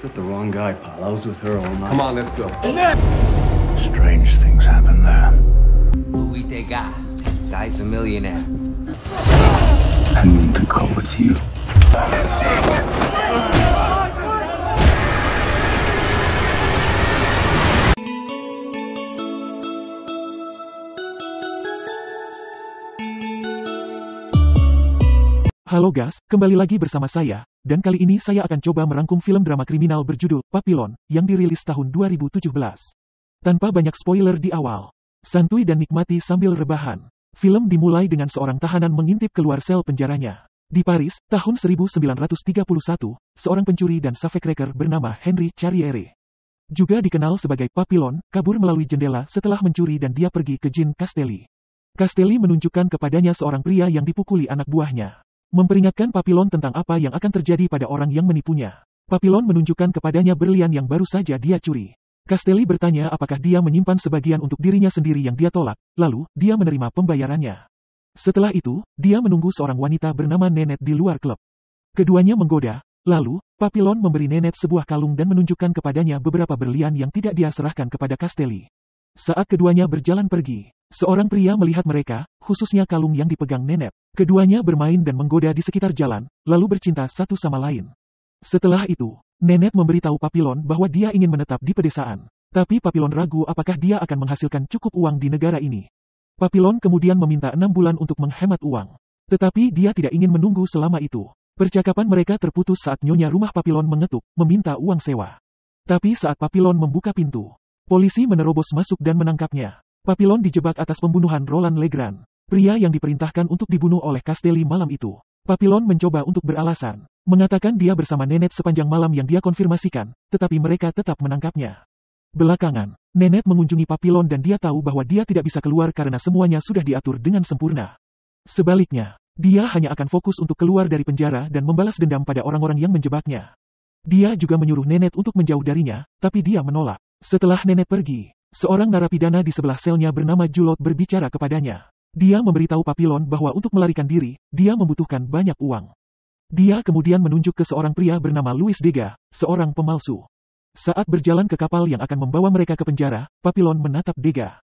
Got the wrong guy, pal. I was with her all night. Come on, let's go. Strange things happen there. Louis Degas. Guy's a millionaire. I need to go with you. Halo guys, kembali lagi bersama saya, dan kali ini saya akan coba merangkum film drama kriminal berjudul Papillon, yang dirilis tahun 2017. Tanpa banyak spoiler di awal, santuy dan nikmati sambil rebahan. Film dimulai dengan seorang tahanan mengintip keluar sel penjaranya. Di Paris, tahun 1931, seorang pencuri dan safecracker bernama Henry Charriere, juga dikenal sebagai Papillon, kabur melalui jendela setelah mencuri dan dia pergi ke Jean Castelli. Castelli menunjukkan kepadanya seorang pria yang dipukuli anak buahnya, memperingatkan Papillon tentang apa yang akan terjadi pada orang yang menipunya. Papillon menunjukkan kepadanya berlian yang baru saja dia curi. Castelli bertanya apakah dia menyimpan sebagian untuk dirinya sendiri yang dia tolak, lalu dia menerima pembayarannya. Setelah itu, dia menunggu seorang wanita bernama Nenet di luar klub. Keduanya menggoda, lalu Papillon memberi Nenet sebuah kalung dan menunjukkan kepadanya beberapa berlian yang tidak dia serahkan kepada Castelli. Saat keduanya berjalan pergi, seorang pria melihat mereka, khususnya kalung yang dipegang Nenet. Keduanya bermain dan menggoda di sekitar jalan, lalu bercinta satu sama lain. Setelah itu, Nenet memberitahu Papillon bahwa dia ingin menetap di pedesaan. Tapi Papillon ragu apakah dia akan menghasilkan cukup uang di negara ini. Papillon kemudian meminta 6 bulan untuk menghemat uang. Tetapi dia tidak ingin menunggu selama itu. Percakapan mereka terputus saat nyonya rumah Papillon mengetuk, meminta uang sewa. Tapi saat Papillon membuka pintu, polisi menerobos masuk dan menangkapnya. Papillon dijebak atas pembunuhan Roland Legrand, pria yang diperintahkan untuk dibunuh oleh Castelli malam itu. Papillon mencoba untuk beralasan, mengatakan dia bersama Nenet sepanjang malam yang dia konfirmasikan, tetapi mereka tetap menangkapnya. Belakangan, Nenet mengunjungi Papillon dan dia tahu bahwa dia tidak bisa keluar karena semuanya sudah diatur dengan sempurna. Sebaliknya, dia hanya akan fokus untuk keluar dari penjara dan membalas dendam pada orang-orang yang menjebaknya. Dia juga menyuruh Nenet untuk menjauh darinya, tapi dia menolak. Setelah Nenet pergi, seorang narapidana di sebelah selnya bernama Julot berbicara kepadanya. Dia memberitahu Papillon bahwa untuk melarikan diri, dia membutuhkan banyak uang. Dia kemudian menunjuk ke seorang pria bernama Louis Degas, seorang pemalsu. Saat berjalan ke kapal yang akan membawa mereka ke penjara, Papillon menatap Degas.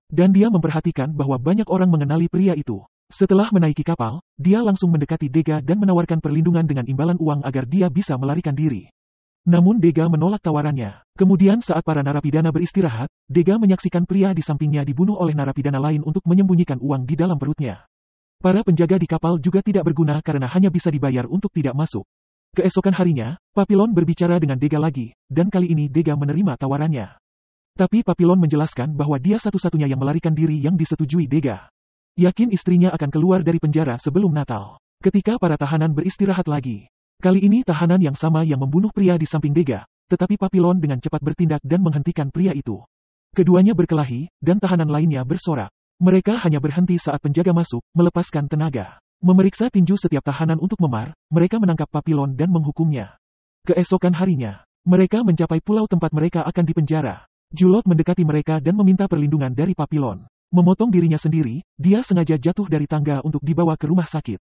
Dan dia memperhatikan bahwa banyak orang mengenali pria itu. Setelah menaiki kapal, dia langsung mendekati Degas dan menawarkan perlindungan dengan imbalan uang agar dia bisa melarikan diri. Namun Degas menolak tawarannya. Kemudian saat para narapidana beristirahat, Degas menyaksikan pria di sampingnya dibunuh oleh narapidana lain untuk menyembunyikan uang di dalam perutnya. Para penjaga di kapal juga tidak berguna karena hanya bisa dibayar untuk tidak masuk. Keesokan harinya, Papillon berbicara dengan Degas lagi, dan kali ini Degas menerima tawarannya. Tapi Papillon menjelaskan bahwa dia satu-satunya yang melarikan diri yang disetujui Degas. Yakin istrinya akan keluar dari penjara sebelum Natal. Ketika para tahanan beristirahat lagi, kali ini tahanan yang sama yang membunuh pria di samping Degas, tetapi Papillon dengan cepat bertindak dan menghentikan pria itu. Keduanya berkelahi, dan tahanan lainnya bersorak. Mereka hanya berhenti saat penjaga masuk, melepaskan tenaga. Memeriksa tinju setiap tahanan untuk memar, mereka menangkap Papillon dan menghukumnya. Keesokan harinya, mereka mencapai pulau tempat mereka akan dipenjara. Julot mendekati mereka dan meminta perlindungan dari Papillon. Memotong dirinya sendiri, dia sengaja jatuh dari tangga untuk dibawa ke rumah sakit.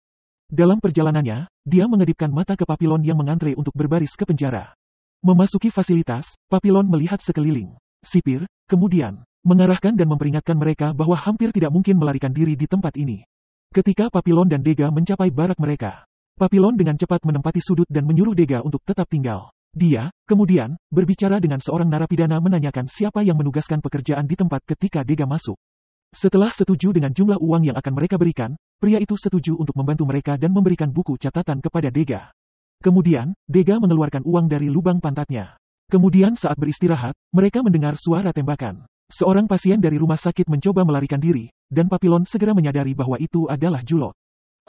Dalam perjalanannya, dia mengedipkan mata ke Papillon yang mengantre untuk berbaris ke penjara. Memasuki fasilitas, Papillon melihat sekeliling. Sipir, kemudian, mengarahkan dan memperingatkan mereka bahwa hampir tidak mungkin melarikan diri di tempat ini. Ketika Papillon dan Degas mencapai barak mereka, Papillon dengan cepat menempati sudut dan menyuruh Degas untuk tetap tinggal. Dia, kemudian, berbicara dengan seorang narapidana menanyakan siapa yang menugaskan pekerjaan di tempat ketika Degas masuk. Setelah setuju dengan jumlah uang yang akan mereka berikan, pria itu setuju untuk membantu mereka dan memberikan buku catatan kepada Degas. Kemudian, Degas mengeluarkan uang dari lubang pantatnya. Kemudian saat beristirahat, mereka mendengar suara tembakan. Seorang pasien dari rumah sakit mencoba melarikan diri, dan Papillon segera menyadari bahwa itu adalah Julot.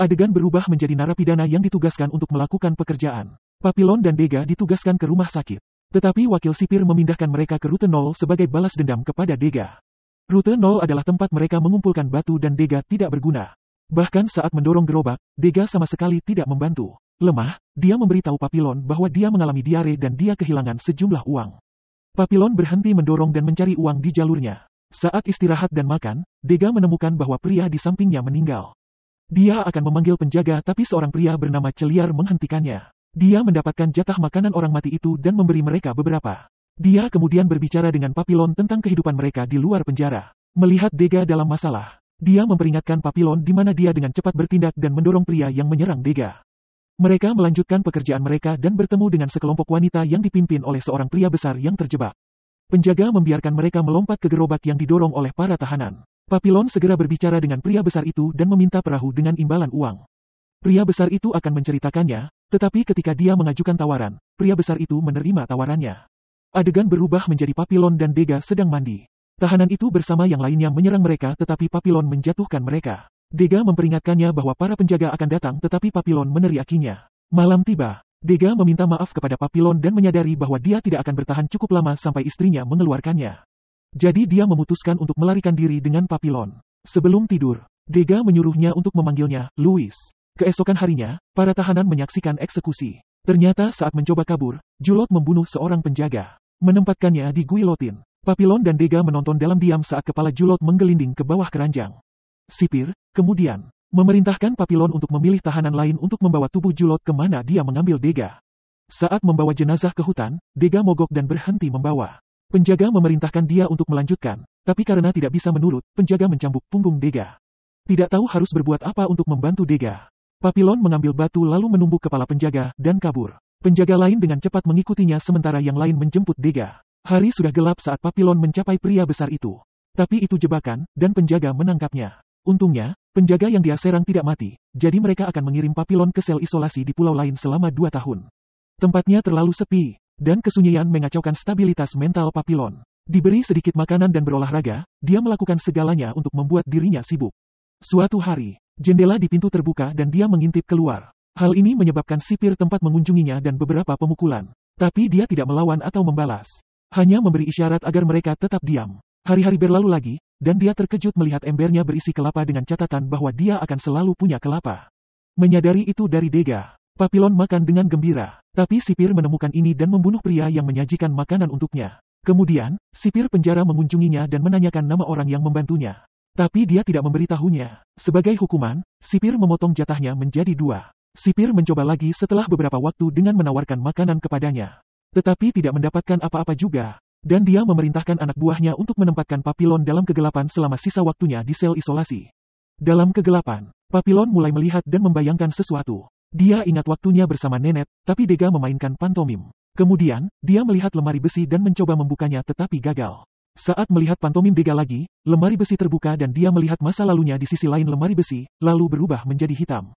Adegan berubah menjadi narapidana yang ditugaskan untuk melakukan pekerjaan. Papillon dan Degas ditugaskan ke rumah sakit. Tetapi wakil sipir memindahkan mereka ke rute 0 sebagai balas dendam kepada Degas. Rute 0 adalah tempat mereka mengumpulkan batu dan Degas tidak berguna. Bahkan saat mendorong gerobak, Degas sama sekali tidak membantu. Lemah, dia memberitahu Papillon bahwa dia mengalami diare dan dia kehilangan sejumlah uang. Papillon berhenti mendorong dan mencari uang di jalurnya. Saat istirahat dan makan, Degas menemukan bahwa pria di sampingnya meninggal. Dia akan memanggil penjaga tapi seorang pria bernama Celiar menghentikannya. Dia mendapatkan jatah makanan orang mati itu dan memberi mereka beberapa. Dia kemudian berbicara dengan Papillon tentang kehidupan mereka di luar penjara. Melihat Dega dalam masalah, dia memperingatkan Papillon di mana dia dengan cepat bertindak dan mendorong pria yang menyerang Dega. Mereka melanjutkan pekerjaan mereka dan bertemu dengan sekelompok wanita yang dipimpin oleh seorang pria besar yang terjebak. Penjaga membiarkan mereka melompat ke gerobak yang didorong oleh para tahanan. Papillon segera berbicara dengan pria besar itu dan meminta perahu dengan imbalan uang. Pria besar itu akan menceritakannya, tetapi ketika dia mengajukan tawaran, pria besar itu menerima tawarannya. Adegan berubah menjadi Papillon dan Dega sedang mandi. Tahanan itu bersama yang lainnya menyerang mereka tetapi Papillon menjatuhkan mereka. Dega memperingatkannya bahwa para penjaga akan datang tetapi Papillon meneriakinya. Malam tiba. Dega meminta maaf kepada Papillon dan menyadari bahwa dia tidak akan bertahan cukup lama sampai istrinya mengeluarkannya. Jadi dia memutuskan untuk melarikan diri dengan Papillon. Sebelum tidur, Dega menyuruhnya untuk memanggilnya, Louis. Keesokan harinya, para tahanan menyaksikan eksekusi. Ternyata saat mencoba kabur, Julot membunuh seorang penjaga. Menempatkannya di guillotine. Papillon dan Dega menonton dalam diam saat kepala Julot menggelinding ke bawah keranjang. Sipir, kemudian, memerintahkan Papillon untuk memilih tahanan lain untuk membawa tubuh Julot kemana dia mengambil Dega. Saat membawa jenazah ke hutan, Dega mogok dan berhenti membawa. Penjaga memerintahkan dia untuk melanjutkan, tapi karena tidak bisa menurut, penjaga mencambuk punggung Dega. Tidak tahu harus berbuat apa untuk membantu Dega. Papillon mengambil batu lalu menumbuk kepala penjaga dan kabur. Penjaga lain dengan cepat mengikutinya sementara yang lain menjemput Dega. Hari sudah gelap saat Papillon mencapai pria besar itu. Tapi itu jebakan, dan penjaga menangkapnya. Untungnya, penjaga yang dia serang tidak mati, jadi mereka akan mengirim Papillon ke sel isolasi di pulau lain selama 2 tahun. Tempatnya terlalu sepi, dan kesunyian mengacaukan stabilitas mental Papillon. Diberi sedikit makanan dan berolahraga, dia melakukan segalanya untuk membuat dirinya sibuk. Suatu hari, jendela di pintu terbuka dan dia mengintip keluar. Hal ini menyebabkan sipir tempat mengunjunginya dan beberapa pemukulan. Tapi dia tidak melawan atau membalas. Hanya memberi isyarat agar mereka tetap diam. Hari-hari berlalu lagi, dan dia terkejut melihat embernya berisi kelapa dengan catatan bahwa dia akan selalu punya kelapa. Menyadari itu dari Dega, Papillon makan dengan gembira. Tapi sipir menemukan ini dan membunuh pria yang menyajikan makanan untuknya. Kemudian, sipir penjara mengunjunginya dan menanyakan nama orang yang membantunya. Tapi dia tidak memberitahunya. Sebagai hukuman, sipir memotong jatahnya menjadi 2. Sipir mencoba lagi setelah beberapa waktu dengan menawarkan makanan kepadanya. Tetapi tidak mendapatkan apa-apa juga. Dan dia memerintahkan anak buahnya untuk menempatkan Papillon dalam kegelapan selama sisa waktunya di sel isolasi. Dalam kegelapan, Papillon mulai melihat dan membayangkan sesuatu. Dia ingat waktunya bersama nenek, tapi Dega memainkan pantomim. Kemudian, dia melihat lemari besi dan mencoba membukanya tetapi gagal. Saat melihat pantomim Dega lagi, lemari besi terbuka dan dia melihat masa lalunya di sisi lain lemari besi, lalu berubah menjadi hitam.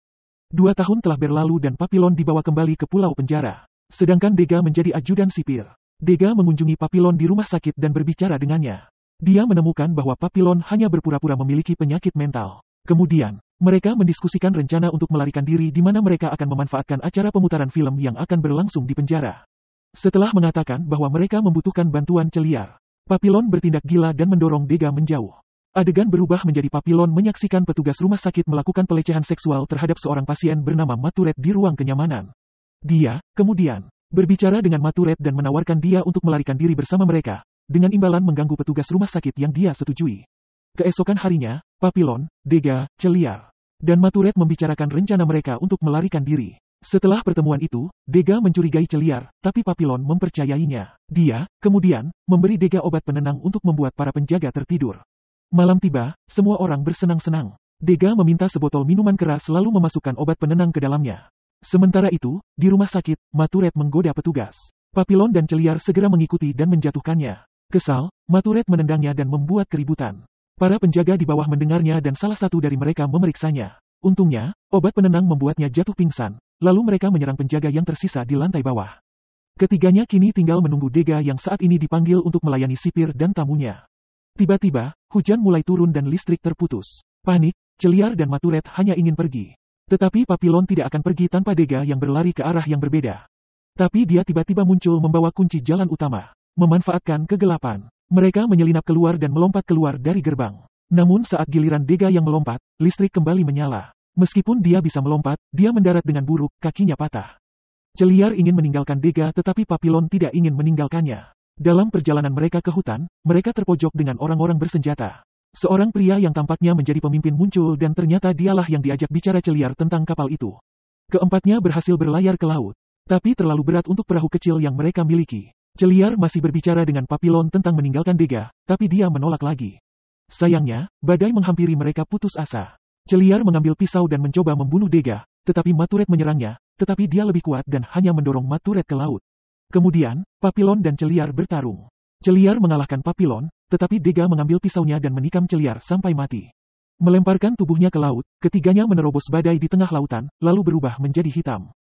2 tahun telah berlalu dan Papillon dibawa kembali ke pulau penjara. Sedangkan Dega menjadi ajudan sipir. Dega mengunjungi Papillon di rumah sakit dan berbicara dengannya. Dia menemukan bahwa Papillon hanya berpura-pura memiliki penyakit mental. Kemudian, mereka mendiskusikan rencana untuk melarikan diri di mana mereka akan memanfaatkan acara pemutaran film yang akan berlangsung di penjara. Setelah mengatakan bahwa mereka membutuhkan bantuan Celiar, Papillon bertindak gila dan mendorong Dega menjauh. Adegan berubah menjadi Papillon menyaksikan petugas rumah sakit melakukan pelecehan seksual terhadap seorang pasien bernama Maturet di ruang kenyamanan. Dia, kemudian, berbicara dengan Maturet dan menawarkan dia untuk melarikan diri bersama mereka, dengan imbalan mengganggu petugas rumah sakit yang dia setujui. Keesokan harinya, Papillon, Dega, Celiar, dan Maturet membicarakan rencana mereka untuk melarikan diri. Setelah pertemuan itu, Dega mencurigai Celiar, tapi Papillon mempercayainya. Dia, kemudian, memberi Dega obat penenang untuk membuat para penjaga tertidur. Malam tiba, semua orang bersenang-senang. Dega meminta sebotol minuman keras lalu memasukkan obat penenang ke dalamnya. Sementara itu, di rumah sakit, Maturet menggoda petugas. Papillon dan Celiar segera mengikuti dan menjatuhkannya. Kesal, Maturet menendangnya dan membuat keributan. Para penjaga di bawah mendengarnya dan salah satu dari mereka memeriksanya. Untungnya, obat penenang membuatnya jatuh pingsan, lalu mereka menyerang penjaga yang tersisa di lantai bawah. Ketiganya kini tinggal menunggu Dega yang saat ini dipanggil untuk melayani sipir dan tamunya. Tiba-tiba, hujan mulai turun dan listrik terputus. Panik, Celiar dan Maturet hanya ingin pergi. Tetapi Papillon tidak akan pergi tanpa Dega yang berlari ke arah yang berbeda. Tapi dia tiba-tiba muncul membawa kunci jalan utama. Memanfaatkan kegelapan, mereka menyelinap keluar dan melompat keluar dari gerbang. Namun saat giliran Dega yang melompat, listrik kembali menyala. Meskipun dia bisa melompat, dia mendarat dengan buruk, kakinya patah. Celiar ingin meninggalkan Dega tetapi Papillon tidak ingin meninggalkannya. Dalam perjalanan mereka ke hutan, mereka terpojok dengan orang-orang bersenjata. Seorang pria yang tampaknya menjadi pemimpin muncul dan ternyata dialah yang diajak bicara Celiar tentang kapal itu. Keempatnya berhasil berlayar ke laut. Tapi terlalu berat untuk perahu kecil yang mereka miliki. Celiar masih berbicara dengan Papillon tentang meninggalkan Dega, tapi dia menolak lagi. Sayangnya, badai menghampiri mereka putus asa. Celiar mengambil pisau dan mencoba membunuh Dega, tetapi Matured menyerangnya, tetapi dia lebih kuat dan hanya mendorong Matured ke laut. Kemudian, Papillon dan Celiar bertarung. Celiar mengalahkan Papillon, tetapi Dega mengambil pisaunya dan menikam Celiar sampai mati. Melemparkan tubuhnya ke laut, ketiganya menerobos badai di tengah lautan, lalu berubah menjadi hitam.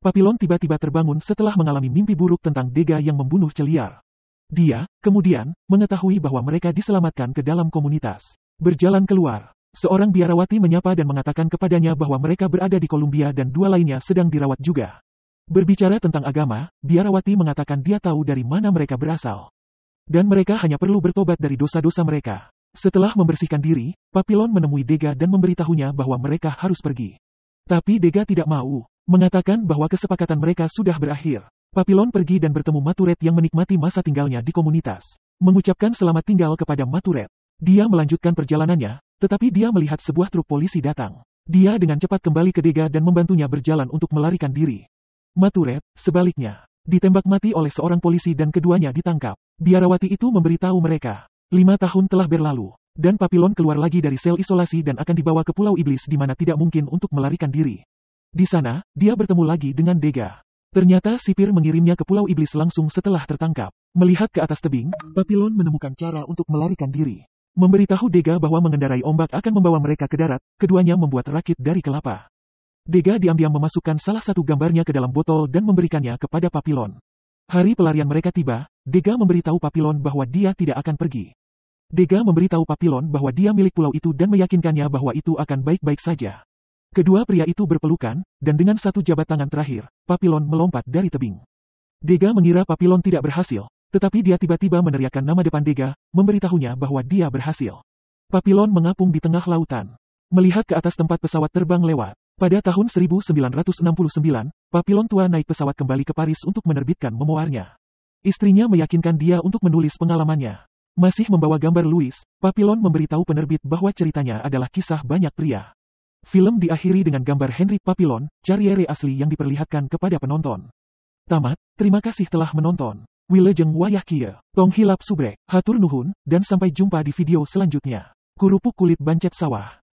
Papillon tiba-tiba terbangun setelah mengalami mimpi buruk tentang Dega yang membunuh Celiar. Dia, kemudian, mengetahui bahwa mereka diselamatkan ke dalam komunitas. Berjalan keluar, seorang biarawati menyapa dan mengatakan kepadanya bahwa mereka berada di Columbia dan dua lainnya sedang dirawat juga. Berbicara tentang agama, biarawati mengatakan dia tahu dari mana mereka berasal. Dan mereka hanya perlu bertobat dari dosa-dosa mereka. Setelah membersihkan diri, Papillon menemui Dega dan memberitahunya bahwa mereka harus pergi. Tapi Dega tidak mau, mengatakan bahwa kesepakatan mereka sudah berakhir. Papillon pergi dan bertemu Matured yang menikmati masa tinggalnya di komunitas. Mengucapkan selamat tinggal kepada Matured. Dia melanjutkan perjalanannya, tetapi dia melihat sebuah truk polisi datang. Dia dengan cepat kembali ke Dega dan membantunya berjalan untuk melarikan diri. Matured, sebaliknya, ditembak mati oleh seorang polisi dan keduanya ditangkap. Biarawati itu memberitahu mereka. 5 tahun telah berlalu, dan Papillon keluar lagi dari sel isolasi dan akan dibawa ke Pulau Iblis di mana tidak mungkin untuk melarikan diri. Di sana, dia bertemu lagi dengan Dega. Ternyata sipir mengirimnya ke Pulau Iblis langsung setelah tertangkap. Melihat ke atas tebing, Papillon menemukan cara untuk melarikan diri. Memberitahu Dega bahwa mengendarai ombak akan membawa mereka ke darat, keduanya membuat rakit dari kelapa. Dega diam-diam memasukkan salah satu gambarnya ke dalam botol dan memberikannya kepada Papillon. Hari pelarian mereka tiba, Dega memberitahu Papillon bahwa dia tidak akan pergi. Dega memberitahu Papillon bahwa dia milik pulau itu dan meyakinkannya bahwa itu akan baik-baik saja. Kedua pria itu berpelukan, dan dengan satu jabat tangan terakhir, Papillon melompat dari tebing. Dega mengira Papillon tidak berhasil, tetapi dia tiba-tiba meneriakkan nama depan Dega, memberitahunya bahwa dia berhasil. Papillon mengapung di tengah lautan. Melihat ke atas tempat pesawat terbang lewat. Pada tahun 1969, Papillon tua naik pesawat kembali ke Paris untuk menerbitkan memoarnya. Istrinya meyakinkan dia untuk menulis pengalamannya. Masih membawa gambar Louis, Papillon memberitahu penerbit bahwa ceritanya adalah kisah banyak pria. Film diakhiri dengan gambar Henry Papillon, Carriere asli yang diperlihatkan kepada penonton. Tamat, terima kasih telah menonton. Wilujeng wayah kieu, tong hilap subrek, hatur nuhun, dan sampai jumpa di video selanjutnya. Kerupuk kulit bancet sawah.